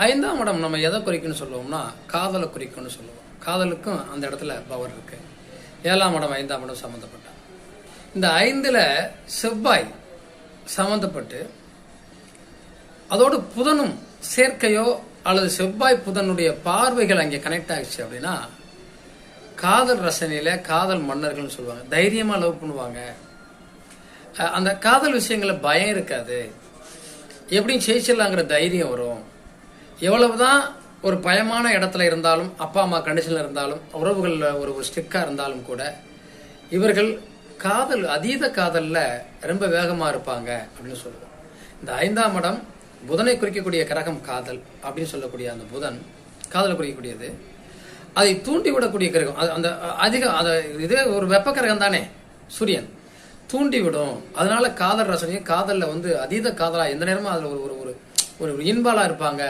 ஐந்தாம் இடம் நம்ம எதை குறிக்குன்னு சொல்லுவோம்னா காதலை குறிக்கும்னு சொல்லுவோம். காதலுக்கும் அந்த இடத்துல பவர் இருக்கு. 7ஆம் இடம் 5ஆம் இடம் சம்மந்தப்பட்ட இந்த 5ல் செவ்வாய் சம்மந்தப்பட்டு அதோடு புதனும் சேர்க்கையோ அல்லது செவ்வாய் புதனுடைய பார்வைகள் அங்கே கனெக்ட் ஆகிடுச்சு அப்படின்னா காதல் ரசனையில காதல் மன்னர்கள்னு சொல்லுவாங்க. தைரியமா லவ் பண்ணுவாங்க. அந்த காதல் விஷயங்கள பயம் இருக்காது. எப்படியும் ஜெயிச்சிடலாங்கிற தைரியம் வரும். எவ்வளவுதான் ஒரு பயமான இடத்துல இருந்தாலும், அப்பா அம்மா கண்டிஷன்ல இருந்தாலும், உறவுகளில் ஒரு ஸ்டிக்கா இருந்தாலும் கூட இவர்கள் காதல் அதீத காதல்ல ரொம்ப வேகமா இருப்பாங்க அப்படின்னு சொல்லுவோம். இந்த 5ஆம் இடம் புதனை குறிக்கக்கூடிய கிரகம் காதல் அப்படின்னு சொல்லக்கூடிய அந்த புதன் காதலை குறிக்கக்கூடியது. அதை தூண்டி விடக்கூடிய கிரகம் அந்த இதே ஒரு வெப்ப கிரகம் தானே சூரியன், தூண்டி விடும். அதனால காதல் ரசனையும் காதல்ல அதீத காதலா எந்த நேரமும் அதுல ஒரு ஒரு ஒரு இன்பாலா இருப்பாங்க.